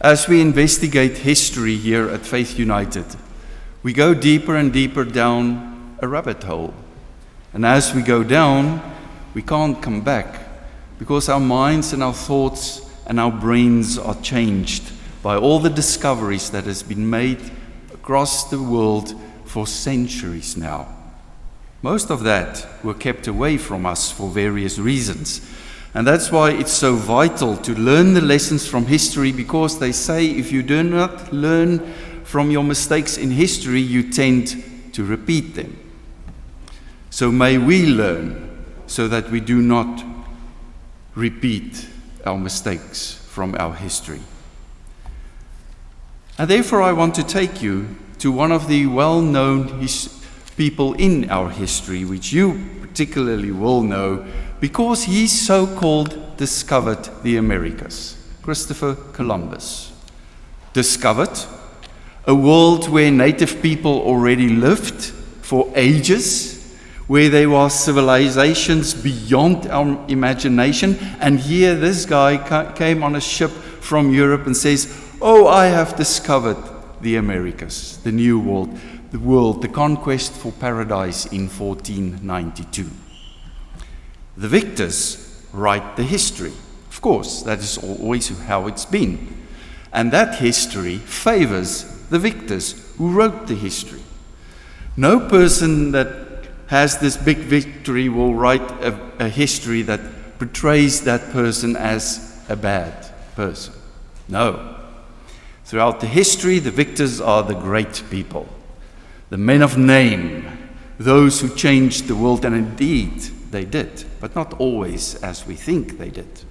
As we investigate history here at Faith United, we go deeper and deeper down a rabbit hole. And as we go down, we can't come back because our minds and our thoughts and our brains are changed by all the discoveries that has been made across the world for centuries now. Most of that were kept away from us for various reasons. And that's why it's so vital to learn the lessons from history, because they say if you do not learn from your mistakes in history, you tend to repeat them. So may we learn so that we do not repeat our mistakes from our history. And therefore I want to take you to one of the well-known people in our history, which you particularly will know, because he so-called discovered the Americas. Christopher Columbus discovered a world where native people already lived for ages, where there were civilizations beyond our imagination, and here this guy came on a ship from Europe and says, "Oh, I have discovered the Americas, the new world, the conquest for paradise in 1492. The victors write the history. Of course, that is always how it's been. And that history favors the victors who wrote the history. No person that has this big victory will write a history that portrays that person as a bad person. No. Throughout the history, the victors are the great people, the men of name, those who changed the world, and indeed they did, but not always as we think they did.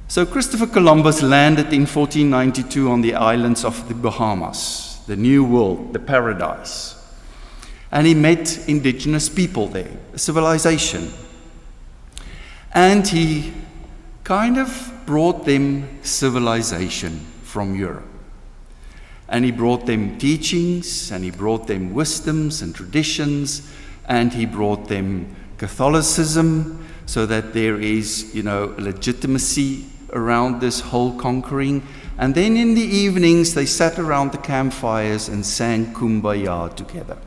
So Christopher Columbus landed in 1492 on the islands of the Bahamas, the New World, the paradise. And he met indigenous people there, a civilization. And he kind of brought them civilization from Europe. And he brought them teachings, and he brought them wisdoms and traditions, and he brought them Catholicism, so that there is, legitimacy around this whole conquering. And then in the evenings, they sat around the campfires and sang Kumbaya together.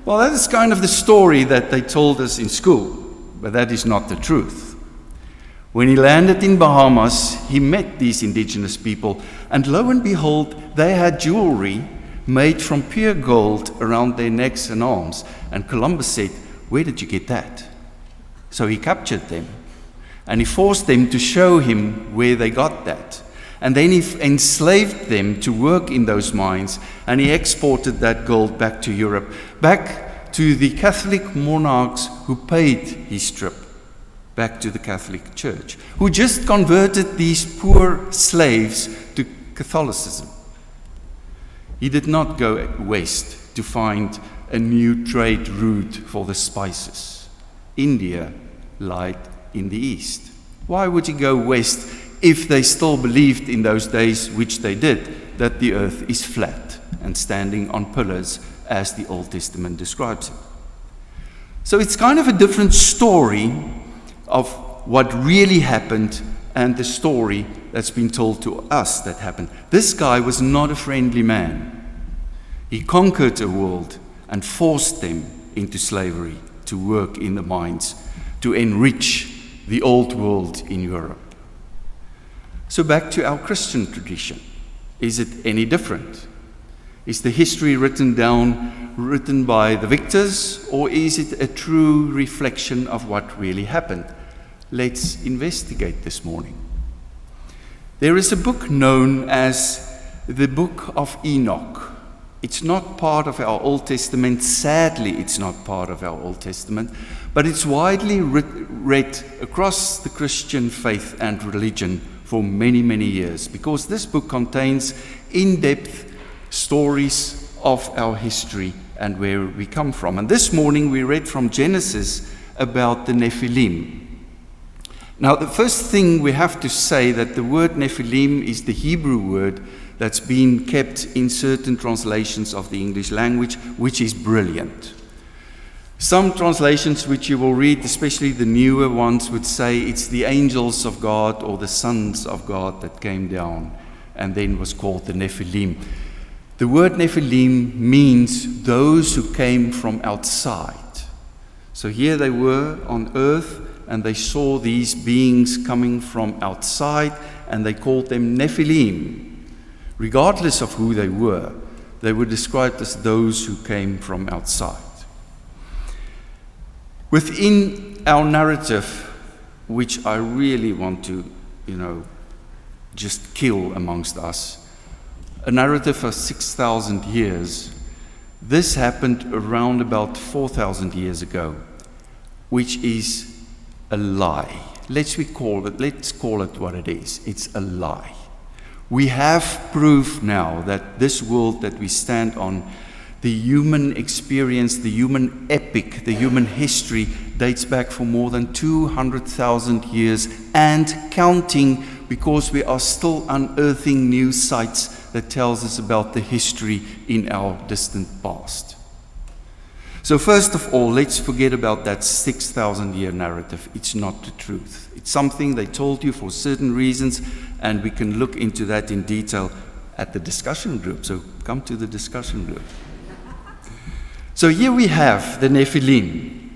Well, that is kind of the story that they told us in school, but that is not the truth. When he landed in Bahamas, he met these indigenous people, and lo and behold, they had jewelry made from pure gold around their necks and arms. And Columbus said, "Where did you get that?" So he captured them, and he forced them to show him where they got that. And then he enslaved them to work in those mines, and he exported that gold back to Europe, back to the Catholic monarchs who paid his trip, back to the Catholic Church, who just converted these poor slaves to Catholicism. He did not go west to find a new trade route for the spices. India lied in the east. Why would he go west if they still believed in those days, which they did, that the earth is flat and standing on pillars as the Old Testament describes it? So it's kind of a different story of what really happened and the story that's been told to us that happened. This guy was not a friendly man. He conquered a world and forced them into slavery to work in the mines, to enrich the old world in Europe. So back to our Christian tradition. Is it any different? Is the history written by the victors, or is it a true reflection of what really happened? Let's investigate this morning. There is a book known as the Book of Enoch. It's not part of our Old Testament. Sadly, it's not part of our Old Testament, but it's widely read across the Christian faith and religion for many, many years, because this book contains in-depth stories of our history and where we come from. And this morning we read from Genesis about the Nephilim. Now, the first thing we have to say that the word Nephilim is the Hebrew word that's been kept in certain translations of the English language, which is brilliant. Some translations which you will read, especially the newer ones, would say it's the angels of God or the sons of God that came down and then was called the Nephilim. The word Nephilim means those who came from outside. So here they were on earth and they saw these beings coming from outside and they called them Nephilim. Regardless of who they were described as those who came from outside. Within our narrative, which I really want to, just kill amongst us, a narrative for 6,000 years, this happened around about 4,000 years ago, which is a lie. Let's call it what it is. It's a lie. We have proof now that this world that we stand on, the human experience, the human epic, the human history dates back for more than 200,000 years and counting, because we are still unearthing new sites that tells us about the history in our distant past. So first of all, let's forget about that 6,000-year narrative. It's not the truth. It's something they told you for certain reasons, and we can look into that in detail at the discussion group. So come to the discussion group. So here we have the Nephilim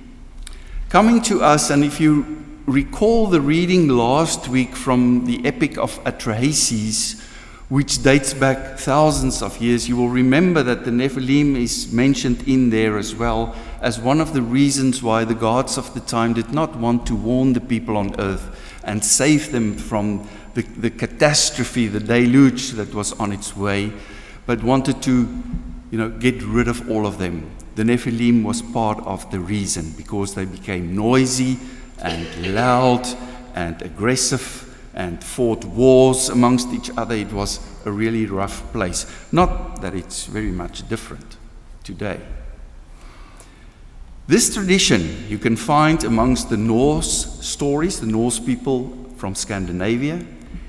coming to us, and if you recall the reading last week from the Epic of Atrahasis, which dates back thousands of years, you will remember that the Nephilim is mentioned in there as well as one of the reasons why the gods of the time did not want to warn the people on earth and save them from the catastrophe, the deluge that was on its way, but wanted to, get rid of all of them. The Nephilim was part of the reason, because they became noisy and loud and aggressive and fought wars amongst each other. It was a really rough place. Not that it's very much different today. This tradition you can find amongst the Norse stories, the Norse people from Scandinavia.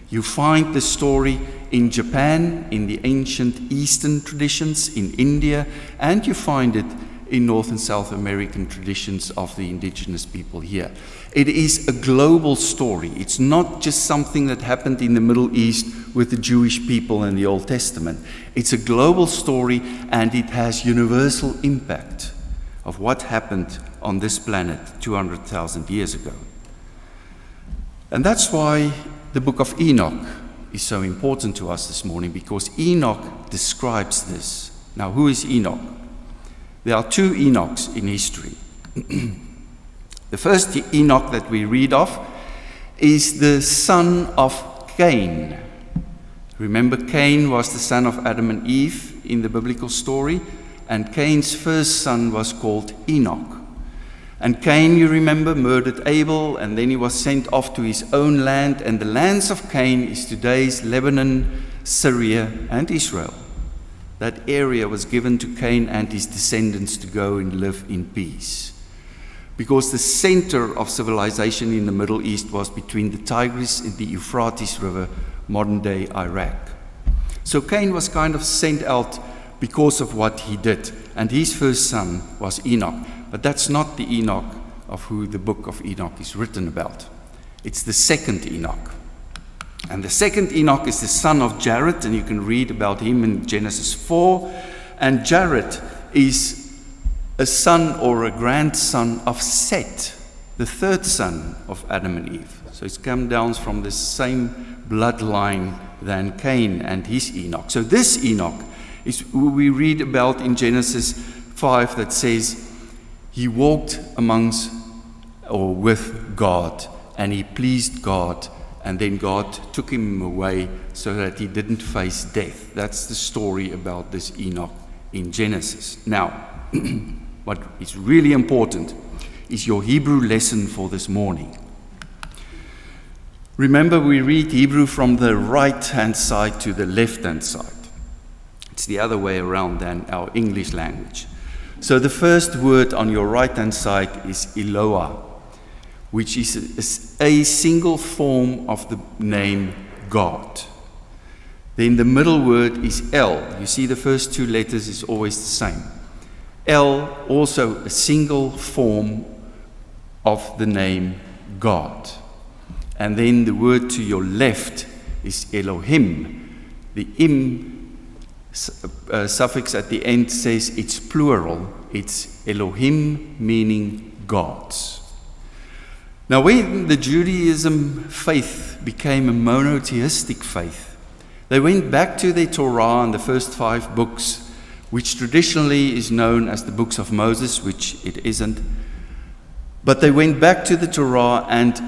You find the story in Japan, in the ancient Eastern traditions, in India, and you find it in North and South American traditions of the indigenous people here. It is a global story. It's not just something that happened in the Middle East with the Jewish people in the Old Testament. It's a global story, and it has universal impact of what happened on this planet 200,000 years ago. And that's why the book of Enoch is so important to us this morning, because Enoch describes this. Now, who is Enoch? There are two Enochs in history. The first Enoch that we read of is the son of Cain. Remember, Cain was the son of Adam and Eve in the biblical story, and Cain's first son was called Enoch. And Cain, you remember, murdered Abel, and then he was sent off to his own land, and the lands of Cain is today's Lebanon, Syria, and Israel. That area was given to Cain and his descendants to go and live in peace. Because the center of civilization in the Middle East was between the Tigris and the Euphrates River, modern-day Iraq. So Cain was kind of sent out because of what he did, and his first son was Enoch. But that's not the Enoch of who the book of Enoch is written about. It's the second Enoch. And the second Enoch is the son of Gert, and you can read about him in Genesis 4. And Gert is a son or a grandson of Seth, the third son of Adam and Eve. So it's come down from the same bloodline than Cain and his Enoch. So this Enoch is who we read about in Genesis 5 that says, he walked amongst or with God, and he pleased God, and then God took him away so that he didn't face death. That's the story about this Enoch in Genesis. Now, what is really important is your Hebrew lesson for this morning. Remember, we read Hebrew from the right-hand side to the left-hand side. It's the other way around than our English language. So the first word on your right-hand side is Eloah, which is a single form of the name God. Then the middle word is El. You see the first two letters is always the same. El, also a single form of the name God. And then the word to your left is Elohim. The im suffix at the end says it's plural. It's Elohim, meaning gods. Now, when the Judaism faith became a monotheistic faith, they went back to their Torah and the first 5 books, which traditionally is known as the books of Moses, which it isn't. But they went back to the Torah and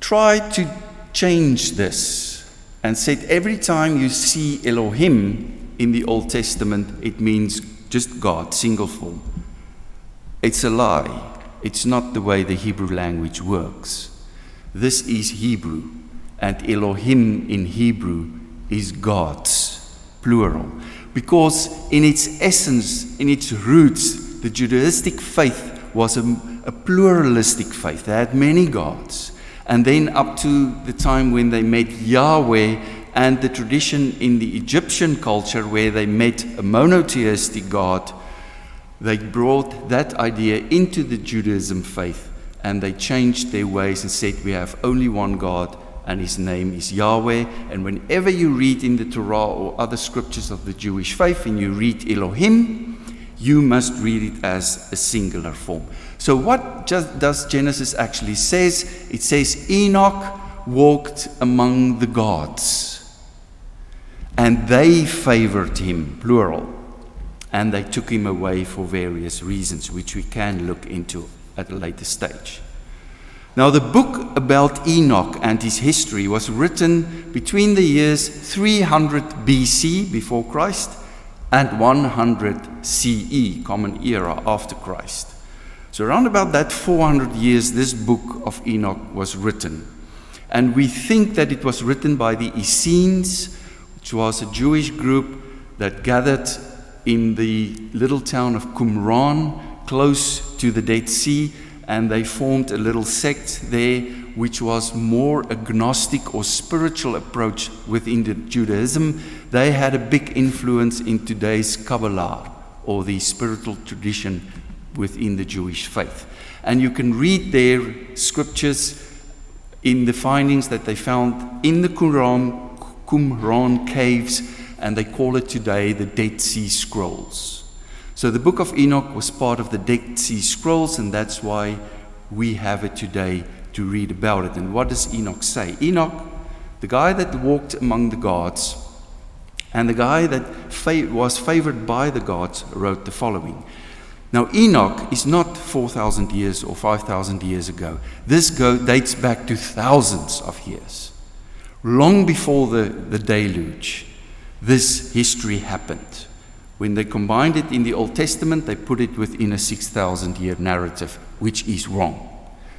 tried to change this and said every time you see Elohim in the Old Testament, it means just God, single form. It's a lie. It's not the way the Hebrew language works. This is Hebrew, and Elohim in Hebrew is gods, plural. Because in its essence, in its roots, the Judaistic faith was a pluralistic faith. They had many gods. And then up to the time when they met Yahweh, and the tradition in the Egyptian culture where they met a monotheistic God, they brought that idea into the Judaism faith, and they changed their ways and said we have only one God, and his name is Yahweh. And whenever you read in the Torah or other scriptures of the Jewish faith and you read Elohim, you must read it as a singular form. So what does Genesis actually says? It says Enoch walked among the gods, and they favored him, plural. And they took him away for various reasons, which we can look into at a later stage. Now, the book about Enoch and his history was written between the years 300 BC, before Christ, and 100 CE, Common Era, after Christ. So around about that 400 years, this book of Enoch was written. And we think that it was written by the Essenes, which was a Jewish group that gathered in the little town of Qumran, close to the Dead Sea, and they formed a little sect there, which was more agnostic or spiritual approach within the Judaism. They had a big influence in today's Kabbalah, or the spiritual tradition within the Jewish faith. And you can read their scriptures in the findings that they found in the Qumran caves, and they call it today the Dead Sea Scrolls. So the book of Enoch was part of the Dead Sea Scrolls, and that's why we have it today to read about it. And what does Enoch say? Enoch, the guy that walked among the gods, and the guy that was favored by the gods, wrote the following. Now, Enoch is not 4,000 years or 5,000 years ago. This dates back to thousands of years. Long before the deluge, this history happened. When they combined it in the Old Testament, they put it within a 6,000-year narrative, which is wrong.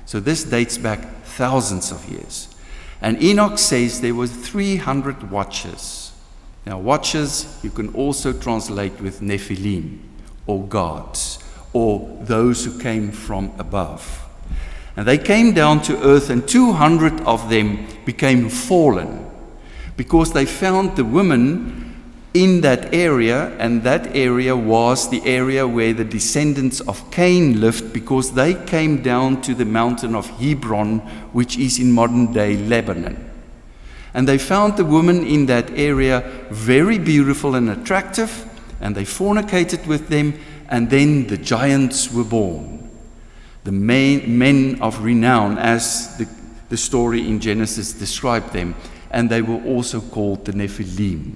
So this dates back thousands of years. And Enoch says there were 300 watchers. Now, watchers you can also translate with Nephilim, or gods, or those who came from above. And they came down to earth, and 200 of them became fallen, because they found the women in that area, and that area was the area where the descendants of Cain lived, because they came down to the mountain of Hebron, which is in modern-day Lebanon. And they found the woman in that area very beautiful and attractive, and they fornicated with them, and then the giants were born, the men of renown, as the story in Genesis described them, and they were also called the Nephilim.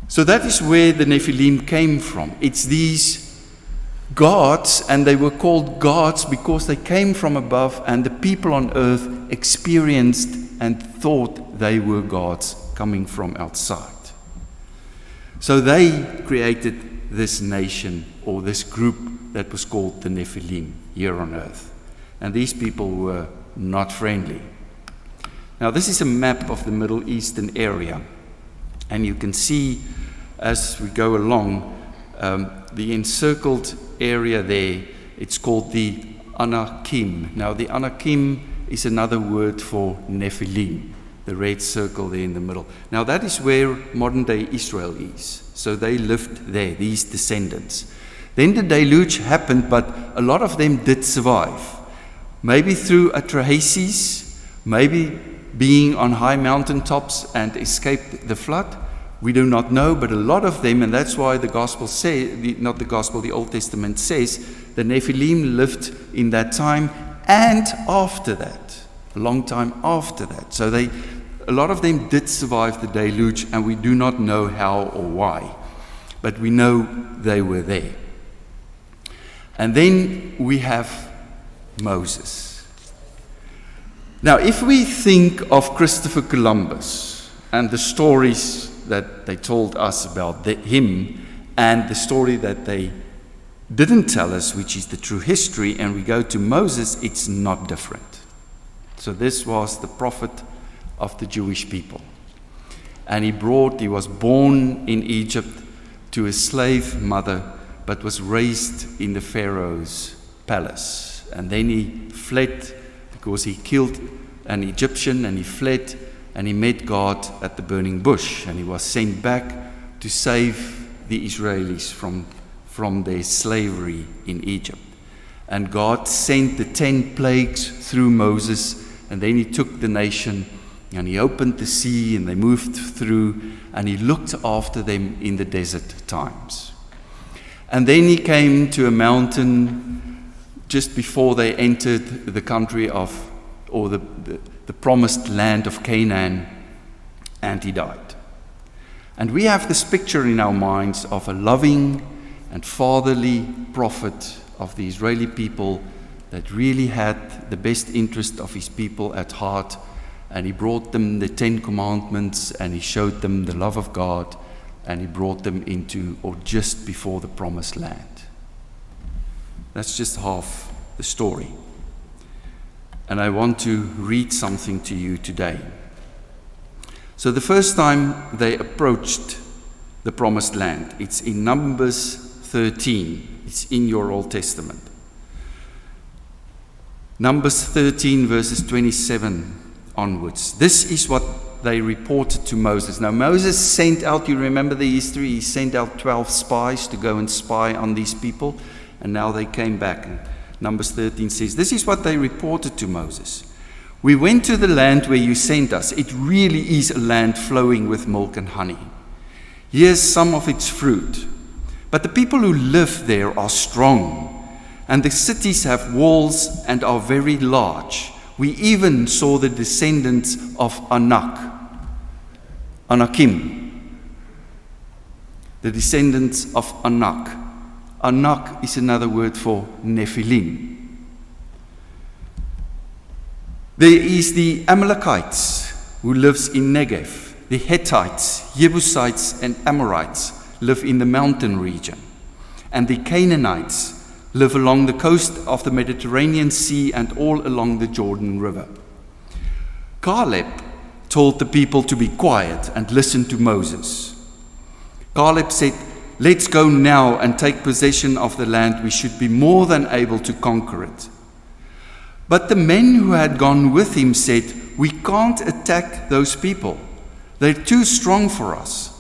So that is where the Nephilim came from. It's these gods, and they were called gods because they came from above, and the people on earth experienced and thought they were gods coming from outside. So they created this nation, or this group that was called the Nephilim here on earth. And these people were not friendly. Now, this is a map of the Middle Eastern area, and you can see as we go along the encircled area there. It's called the Anakim. Now, the Anakim is another word for Nephilim. the red circle there in the middle. Now that is where modern-day Israel is. So they lived there, these descendants. Then the deluge happened, but a lot of them did survive. Maybe through atrahasis, maybe being on high mountaintops and escaped the flood. We do not know, but a lot of them, and that's why the gospel the Old Testament says, the Nephilim lived in that time and after that, a long time after that. So a lot of them did survive the deluge, and we do not know how or why, but we know they were there. And then we have Moses. Now, if we think of Christopher Columbus and the stories that they told us about him and the story that they didn't tell us, which is the true history, and we go to Moses, it's not different. So this was the prophet of the Jewish people. And he was born in Egypt to a slave mother, but was raised in the Pharaoh's palace. And then he fled because he killed an Egyptian, and he fled and he met God at the burning bush, and he was sent back to save the Israelis from their slavery in Egypt. And God sent the 10 plagues through Moses, and then he took the nation and he opened the sea, and they moved through, and he looked after them in the desert times. And then he came to a mountain just before they entered the country or the promised land of Canaan, and he died. And we have this picture in our minds of a loving and fatherly prophet of the Israeli people that really had the best interest of his people at heart, and he brought them the 10 commandments, and he showed them the love of God, and he brought them into or just before the promised land. That's just half the story. And I want to read something to you today. So the first time they approached the promised land, it's in Numbers 13. It's in your Old Testament. Numbers 13 verses 27 onwards. This is what they reported to Moses. Now Moses sent out, you remember the history, he sent out 12 spies to go and spy on these people, and now they came back. And Numbers 13 says, this is what they reported to Moses. We went to the land where you sent us. It really is a land flowing with milk and honey. Here's some of its fruit. But the people who live there are strong, and the cities have walls and are very large. We even saw the descendants of Anakim. The descendants of Anak. Anak is another word for Nephilim. There is the Amalekites who lives in Negev. The Hittites, Jebusites, and Amorites live in the mountain region. And the Canaanites live along the coast of the Mediterranean Sea and all along the Jordan River. Caleb told the people to be quiet and listen to Moses. Caleb said, let's go now and take possession of the land. We should be more than able to conquer it. But the men who had gone with him said, we can't attack those people. They're too strong for us.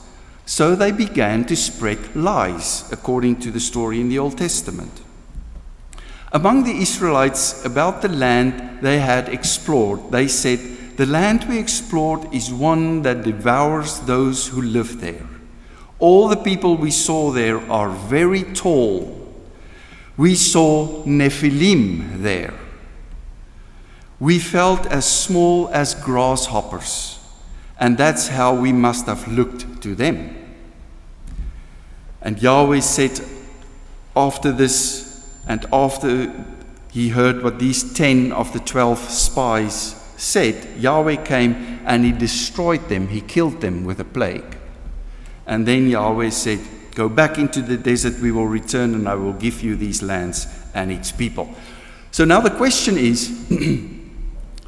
So they began to spread lies, according to the story in the Old Testament. Among the Israelites about the land they had explored, they said, the land we explored is one that devours those who live there. All the people we saw there are very tall. We saw Nephilim there. We felt as small as grasshoppers, and that's how we must have looked to them. And Yahweh said, after this, and after he heard what these 10 of the 12 spies said, Yahweh came and he destroyed them. He killed them with a plague. And then Yahweh said, go back into the desert, we will return, and I will give you these lands and its people. So now the question is,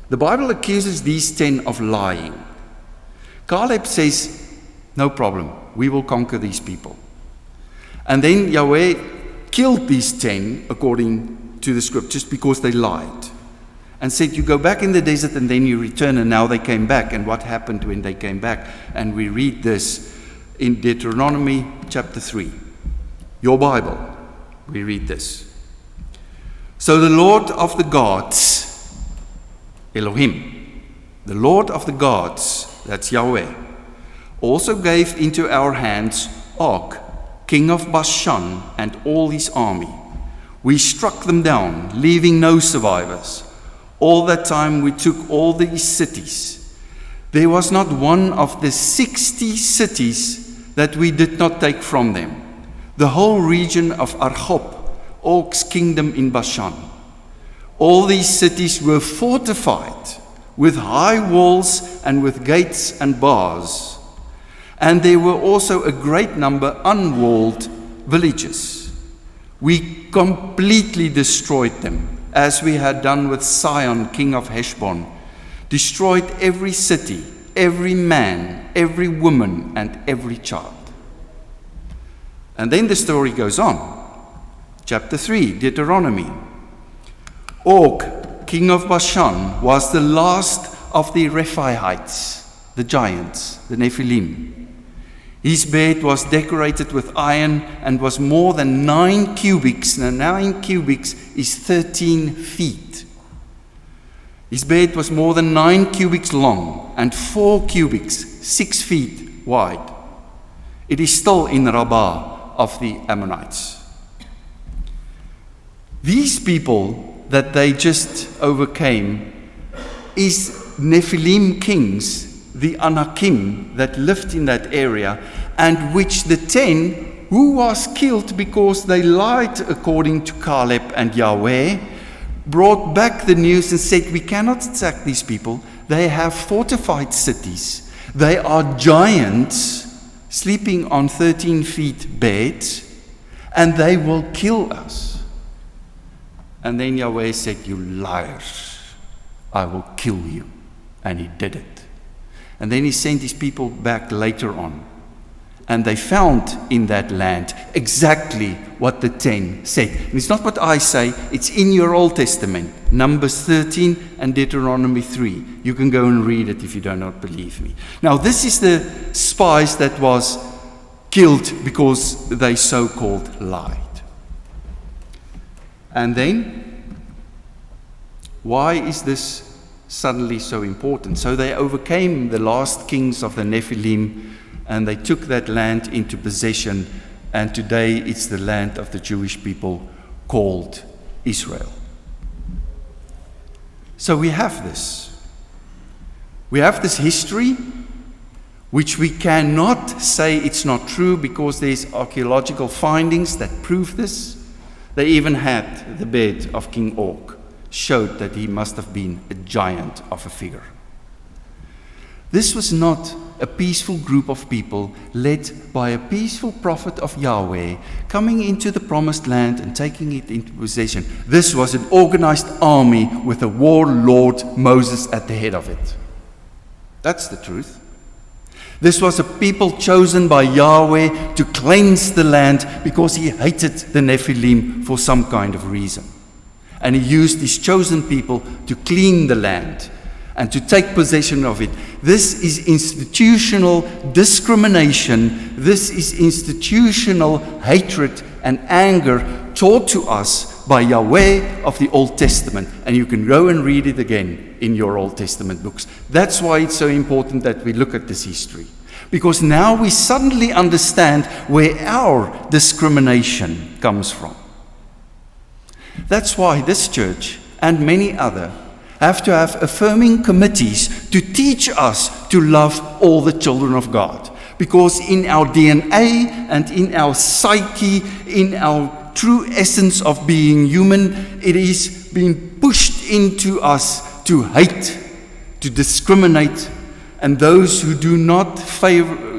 the Bible accuses these 10 of lying. Caleb says, no problem, we will conquer these people. And then Yahweh killed these 10, according to the scriptures, because they lied. and said, you go back in the desert and then you return, and now they came back. And what happened when they came back? And we read this in Deuteronomy chapter 3. Your Bible, we read this. So the Lord of the gods, Elohim, the Lord of the gods, that's Yahweh, also gave into our hands Og, king of Bashan, and all his army. We struck them down, leaving no survivors. All that time we took all these cities. There was not one of the 60 cities that we did not take from them. The whole region of Argob, Og's kingdom in Bashan. All these cities were fortified with high walls and with gates and bars. And there were also a great number unwalled villages. We completely destroyed them, as we had done with Sihon, king of Heshbon, destroyed every city, every man, every woman, and every child. And then the story goes on. Chapter 3, Deuteronomy. Og, king of Bashan, was the last of the Rephaites, the giants, the Nephilim. His bed was decorated with iron and was more than 9 cubits. Now 9 cubits is 13 feet. His bed was more than 9 cubits long and 4 cubits, 6 feet wide. It is still in Rabbah of the Ammonites. These people that they just overcame is Nephilim kings, the Anakim that lived in that area, and which the 10 who was killed because they lied according to Caleb and Yahweh, brought back the news and said, we cannot attack these people. They have fortified cities. They are giants sleeping on 13 feet beds, and they will kill us. And then Yahweh said, you liars, I will kill you. And he did it. And then he sent his people back later on. And they found in that land exactly what the 10 said. And it's not what I say, it's in your Old Testament. Numbers 13 and Deuteronomy 3. You can go and read it if you do not believe me. Now this is the spies that was killed because they so-called lied. And then, why is this suddenly so important? So they overcame the last kings of the Nephilim, and they took that land into possession, and today it's the land of the Jewish people called Israel. So we have this. We have this history, which we cannot say it's not true because there's archaeological findings that prove this. They even had the bed of King Og, showed that he must have been a giant of a figure. This was not a peaceful group of people led by a peaceful prophet of Yahweh coming into the promised land and taking it into possession. This was an organized army with a warlord Moses at the head of it. That's the truth. This was a people chosen by Yahweh to cleanse the land because he hated the Nephilim for some kind of reason. And he used his chosen people to clean the land and to take possession of it. This is institutional discrimination. This is institutional hatred and anger taught to us by Yahweh of the Old Testament. And you can go and read it again in your Old Testament books. That's why it's so important that we look at this history. Because now we suddenly understand where our discrimination comes from. That's why this church and many other have to have affirming committees to teach us to love all the children of God. Because in our DNA and in our psyche, in our true essence of being human, it is being pushed into us to hate, to discriminate, and those who do not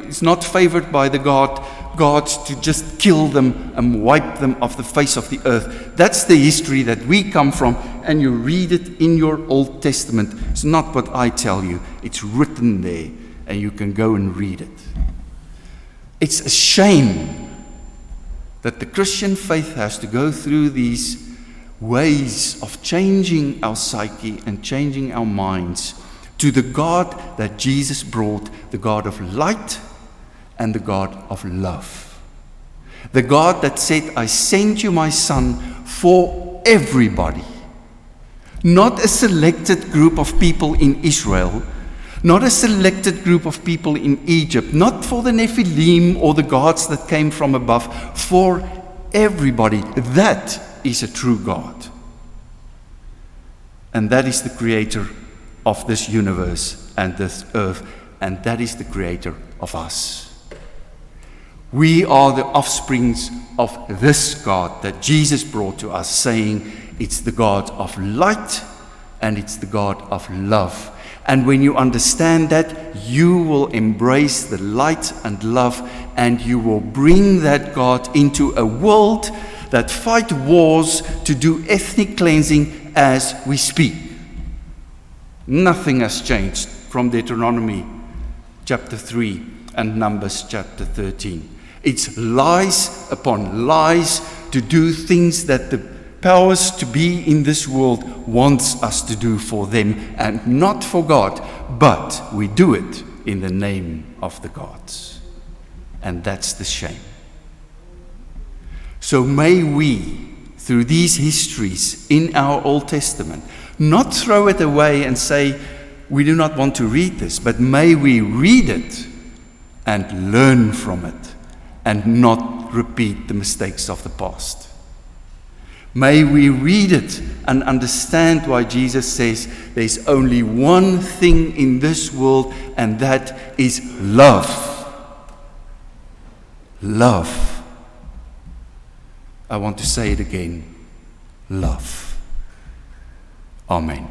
is not favored by the gods to just kill them and wipe them off the face of the earth. That's the history that we come from, and you read it in your Old Testament. It's not what I tell you. It's written there, and you can go and read it. It's a shame that the Christian faith has to go through these ways of changing our psyche and changing our minds to the God that Jesus brought, the God of light and the God of love. The God that said, I sent you my Son for everybody. Not a selected group of people in Israel, not a selected group of people in Egypt, not for the Nephilim or the gods that came from above, for everybody. That is a true God. And that is the creator of this universe and this earth, and that is the creator of us. We are the offsprings of this God that Jesus brought to us, saying it's the God of light and it's the God of love. And when you understand that, you will embrace the light and love, and you will bring that God into a world that fight wars to do ethnic cleansing as we speak. Nothing has changed from Deuteronomy chapter 3 and Numbers chapter 13. It's lies upon lies to do things that the powers to be in this world wants us to do for them and not for God, but we do it in the name of the gods. And that's the shame. So may we, through these histories in our Old Testament, not throw it away and say, we do not want to read this, but may we read it and learn from it and not repeat the mistakes of the past. May we read it and understand why Jesus says there's only one thing in this world, and that is love. Love. I want to say it again. Love. Amen.